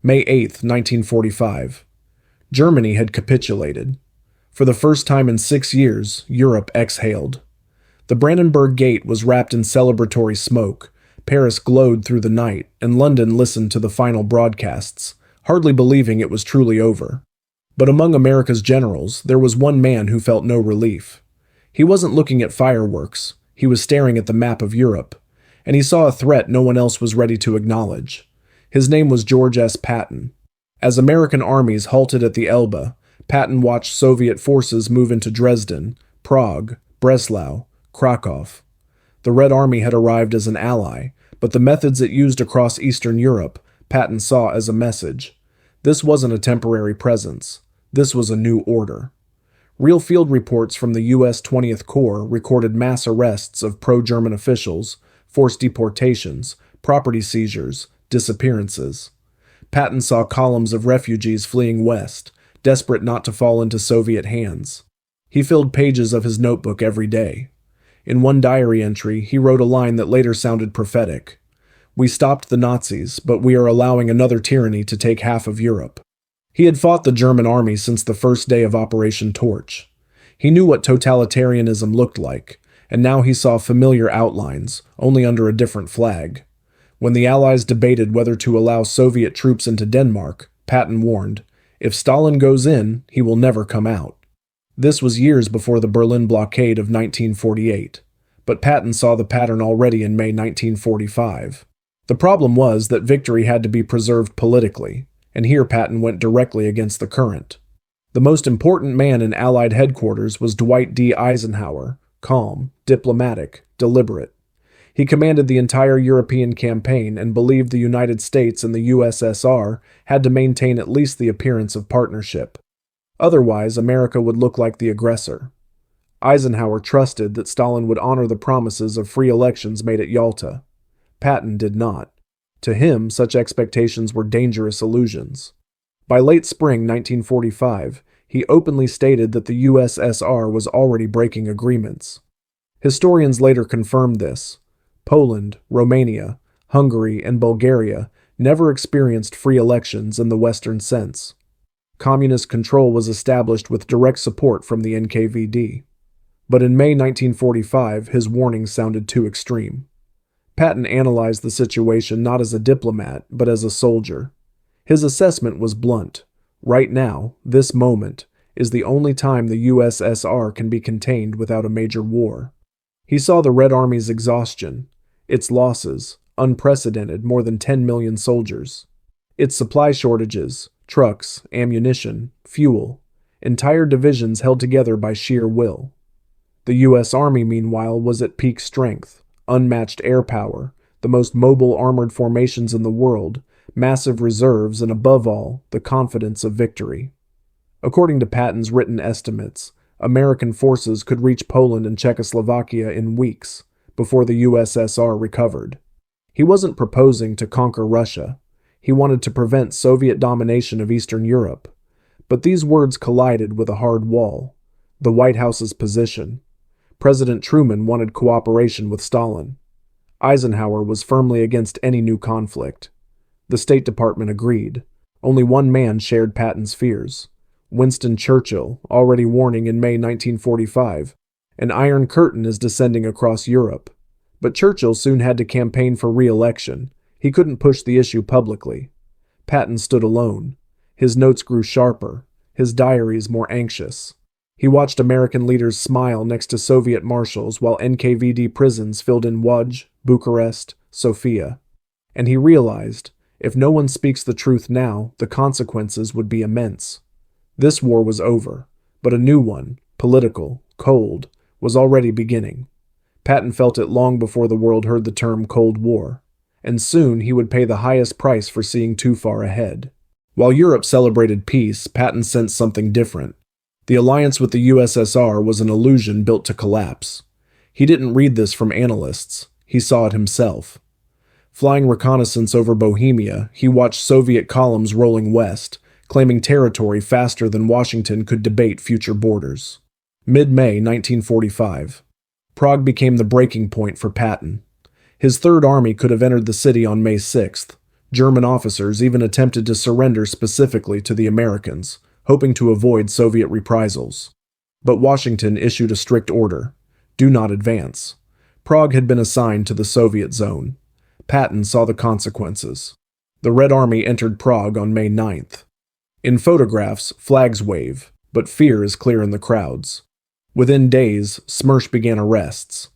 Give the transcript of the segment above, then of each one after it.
May 8, 1945. Germany had capitulated. For the first time in 6 years, Europe exhaled. The Brandenburg Gate was wrapped in celebratory smoke, Paris glowed through the night, and London listened to the final broadcasts, hardly believing it was truly over. But among America's generals, there was one man who felt no relief. He wasn't looking at fireworks, he was staring at the map of Europe, and he saw a threat no one else was ready to acknowledge. His name was George S. Patton. As American armies halted at the Elbe, Patton watched Soviet forces move into Dresden, Prague, Breslau, Krakow. The Red Army had arrived as an ally, but the methods it used across Eastern Europe, Patton saw as a message. This wasn't a temporary presence. This was a new order. Real field reports from the U.S. 20th Corps recorded mass arrests of pro-German officials, forced deportations, property seizures, disappearances. Patton saw columns of refugees fleeing west, desperate not to fall into Soviet hands. He filled pages of his notebook every day. In one diary entry, he wrote a line that later sounded prophetic. "We stopped the Nazis, but we are allowing another tyranny to take half of Europe." He had fought the German army since the first day of Operation Torch. He knew what totalitarianism looked like, and now he saw familiar outlines, only under a different flag. When the Allies debated whether to allow Soviet troops into Denmark, Patton warned, "If Stalin goes in, he will never come out." This was years before the Berlin blockade of 1948, but Patton saw the pattern already in May 1945. The problem was that victory had to be preserved politically, and here Patton went directly against the current. The most important man in Allied headquarters was Dwight D. Eisenhower, calm, diplomatic, deliberate. He commanded the entire European campaign and believed the United States and the USSR had to maintain at least the appearance of partnership. Otherwise, America would look like the aggressor. Eisenhower trusted that Stalin would honor the promises of free elections made at Yalta. Patton did not. To him, such expectations were dangerous illusions. By late spring 1945, he openly stated that the USSR was already breaking agreements. Historians later confirmed this. Poland, Romania, Hungary, and Bulgaria never experienced free elections in the Western sense. Communist control was established with direct support from the NKVD. But in May 1945, his warnings sounded too extreme. Patton analyzed the situation not as a diplomat, but as a soldier. His assessment was blunt. Right now, this moment, is the only time the USSR can be contained without a major war. He saw the Red Army's exhaustion, its losses, unprecedented, more than 10 million soldiers, its supply shortages, trucks, ammunition, fuel, entire divisions held together by sheer will. The U.S. Army, meanwhile, was at peak strength, unmatched air power, the most mobile armored formations in the world, massive reserves, and above all, the confidence of victory. According to Patton's written estimates, American forces could reach Poland and Czechoslovakia in weeks, before the USSR recovered. He wasn't proposing to conquer Russia. He wanted to prevent Soviet domination of Eastern Europe. But these words collided with a hard wall: the White House's position. President Truman wanted cooperation with Stalin. Eisenhower was firmly against any new conflict. The State Department agreed. Only one man shared Patton's fears: Winston Churchill, already warning in May 1945, "An iron curtain is descending across Europe." But Churchill soon had to campaign for re-election. He couldn't push the issue publicly. Patton stood alone. His notes grew sharper, his diaries more anxious. He watched American leaders smile next to Soviet marshals while NKVD prisons filled in Łódź, Bucharest, Sofia. And he realized, if no one speaks the truth now, the consequences would be immense. This war was over, but a new one, political, cold, was already beginning. Patton felt it long before the world heard the term Cold War, and soon he would pay the highest price for seeing too far ahead. While Europe celebrated peace, Patton sensed something different. The alliance with the USSR was an illusion built to collapse. He didn't read this from analysts. He saw it himself. Flying reconnaissance over Bohemia, he watched Soviet columns rolling west, claiming territory faster than Washington could debate future borders. Mid-May 1945. Prague became the breaking point for Patton. His Third Army could have entered the city on May 6th. German officers even attempted to surrender specifically to the Americans, hoping to avoid Soviet reprisals. But Washington issued a strict order: do not advance. Prague had been assigned to the Soviet zone. Patton saw the consequences. The Red Army entered Prague on May 9th. In photographs, flags wave, but fear is clear in the crowds. Within days, Smersh began arrests.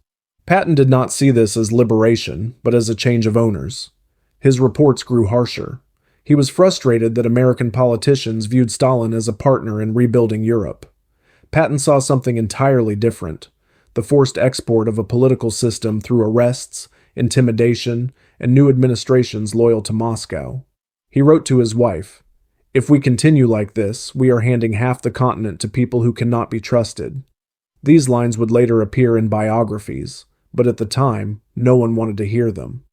Patton did not see this as liberation, but as a change of owners. His reports grew harsher. He was frustrated that American politicians viewed Stalin as a partner in rebuilding Europe. Patton saw something entirely different: the forced export of a political system through arrests, intimidation, and new administrations loyal to Moscow. He wrote to his wife, "If we continue like this, we are handing half the continent to people who cannot be trusted." These lines would later appear in biographies, but at the time, no one wanted to hear them.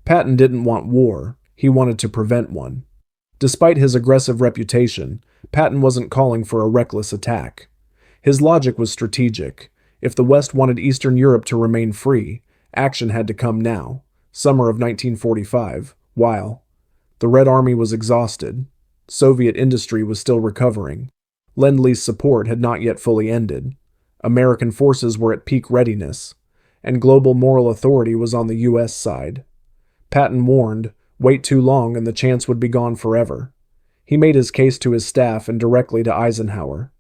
Patton didn't want war, he wanted to prevent one. Despite his aggressive reputation, Patton wasn't calling for a reckless attack. His logic was strategic. If the West wanted Eastern Europe to remain free, action had to come now, summer of 1945, while the Red Army was exhausted. Soviet industry was still recovering. Lend-Lease support had not yet fully ended. American forces were at peak readiness, and global moral authority was on the U.S. side. Patton warned, wait too long and the chance would be gone forever. He made his case to his staff and directly to Eisenhower.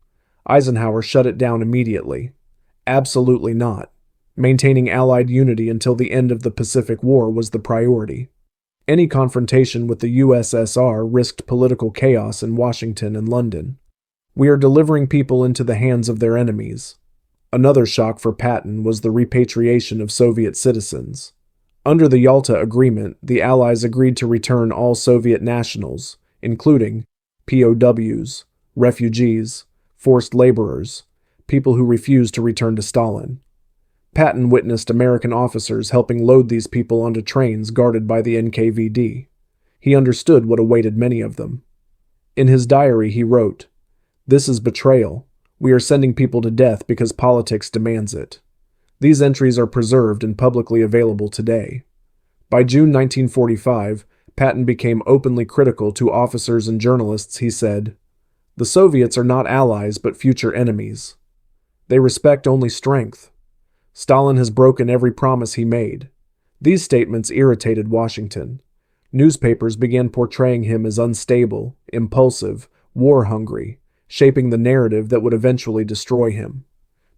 Eisenhower shut it down immediately. Absolutely not. Maintaining Allied unity until the end of the Pacific War was the priority. Any confrontation with the USSR risked political chaos in Washington and London. We are delivering people into the hands of their enemies. Another shock for Patton was the repatriation of Soviet citizens. Under the Yalta Agreement, the Allies agreed to return all Soviet nationals, including POWs, refugees, forced laborers, people who refused to return to Stalin. Patton witnessed American officers helping load these people onto trains guarded by the NKVD. He understood what awaited many of them. In his diary he wrote, "This is betrayal. We are sending people to death because politics demands it." These entries are preserved and publicly available today. By June 1945, Patton became openly critical to officers and journalists. He said, "The Soviets are not allies but future enemies. They respect only strength. Stalin has broken every promise he made." These statements irritated Washington. Newspapers began portraying him as unstable, impulsive, war-hungry, shaping the narrative that would eventually destroy him.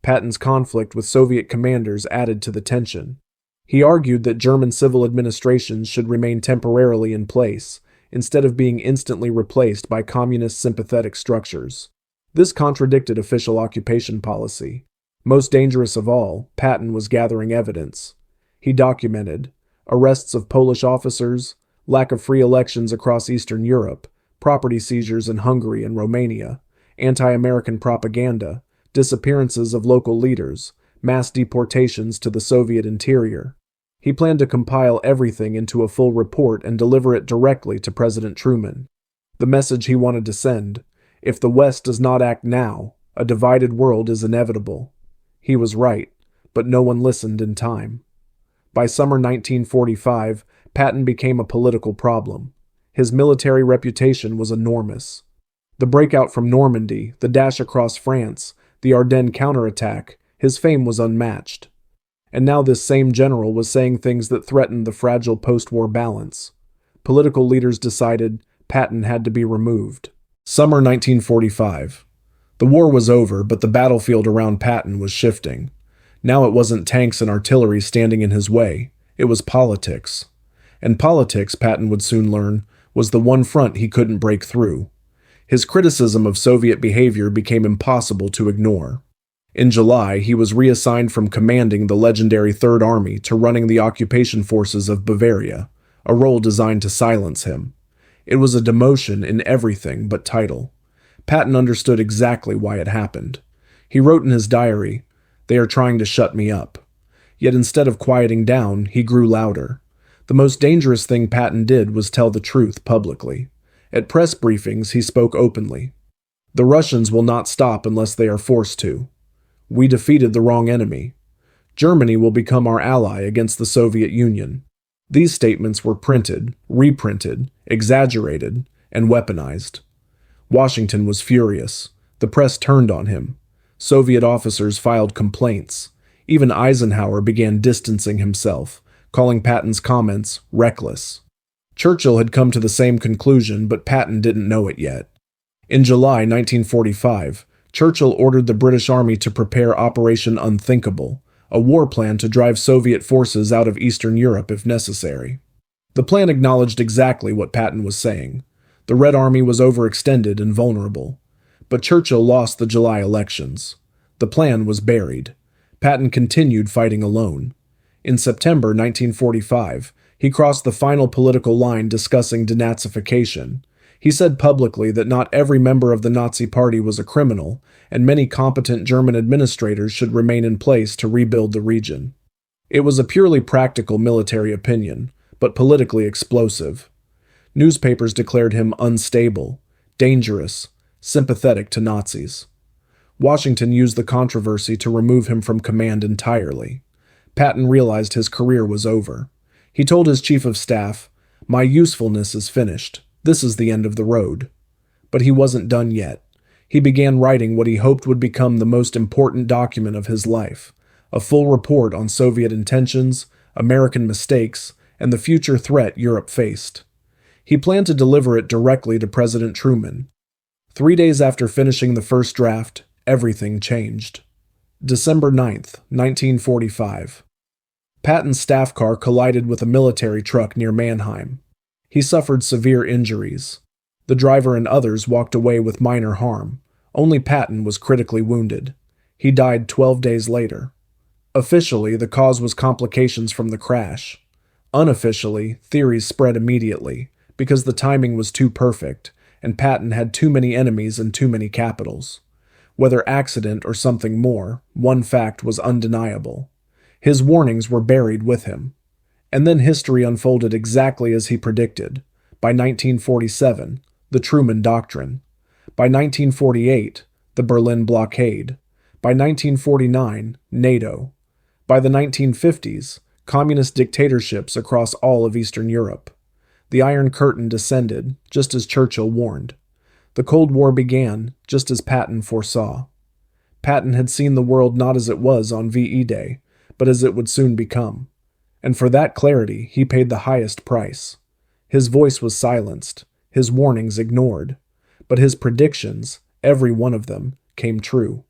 Patton's conflict with Soviet commanders added to the tension. He argued that German civil administrations should remain temporarily in place, instead of being instantly replaced by communist sympathetic structures. This contradicted official occupation policy. Most dangerous of all, Patton was gathering evidence. He documented arrests of Polish officers, lack of free elections across Eastern Europe, property seizures in Hungary and Romania, anti-American propaganda, disappearances of local leaders, mass deportations to the Soviet interior. He planned to compile everything into a full report and deliver it directly to President Truman. The message he wanted to send: if the West does not act now, a divided world is inevitable. He was right, but no one listened in time. By summer 1945, Patton became a political problem. His military reputation was enormous. The breakout from Normandy, the dash across France, the Ardennes counterattack, his fame was unmatched. And now this same general was saying things that threatened the fragile post-war balance. Political leaders decided Patton had to be removed. Summer 1945. The war was over, but the battlefield around Patton was shifting. Now it wasn't tanks and artillery standing in his way. It was politics. And politics, Patton would soon learn, was the one front he couldn't break through. His criticism of Soviet behavior became impossible to ignore. In July, he was reassigned from commanding the legendary Third Army to running the occupation forces of Bavaria, a role designed to silence him. It was a demotion in everything but title. Patton understood exactly why it happened. He wrote in his diary, "They are trying to shut me up." Yet instead of quieting down, he grew louder. The most dangerous thing Patton did was tell the truth publicly. At press briefings, he spoke openly. "The Russians will not stop unless they are forced to. We defeated the wrong enemy. Germany will become our ally against the Soviet Union." These statements were printed, reprinted, exaggerated, and weaponized. Washington was furious. The press turned on him. Soviet officers filed complaints. Even Eisenhower began distancing himself, calling Patton's comments reckless. Churchill had come to the same conclusion, but Patton didn't know it yet. In July 1945, Churchill ordered the British Army to prepare Operation Unthinkable, a war plan to drive Soviet forces out of Eastern Europe if necessary. The plan acknowledged exactly what Patton was saying. The Red Army was overextended and vulnerable. But Churchill lost the July elections. The plan was buried. Patton continued fighting alone. In September 1945, he crossed the final political line discussing denazification. He said publicly that not every member of the Nazi Party was a criminal, and many competent German administrators should remain in place to rebuild the region. It was a purely practical military opinion, but politically explosive. Newspapers declared him unstable, dangerous, sympathetic to Nazis. Washington used the controversy to remove him from command entirely. Patton realized his career was over. He told his chief of staff, "My usefulness is finished. This is the end of the road." But he wasn't done yet. He began writing what he hoped would become the most important document of his life, a full report on Soviet intentions, American mistakes, and the future threat Europe faced. He planned to deliver it directly to President Truman. 3 days after finishing the first draft, everything changed. December 9th, 1945. Patton's staff car collided with a military truck near Mannheim. He suffered severe injuries. The driver and others walked away with minor harm. Only Patton was critically wounded. He died 12 days later. Officially, the cause was complications from the crash. Unofficially, theories spread immediately, because the timing was too perfect, and Patton had too many enemies and too many capitals. Whether accident or something more, one fact was undeniable. His warnings were buried with him. And then history unfolded exactly as he predicted. By 1947, the Truman Doctrine. By 1948, the Berlin Blockade. By 1949, NATO. By the 1950s, communist dictatorships across all of Eastern Europe. The Iron Curtain descended, just as Churchill warned. The Cold War began, just as Patton foresaw. Patton had seen the world not as it was on VE Day, but as it would soon become. And for that clarity, he paid the highest price. His voice was silenced, his warnings ignored, but his predictions, every one of them, came true.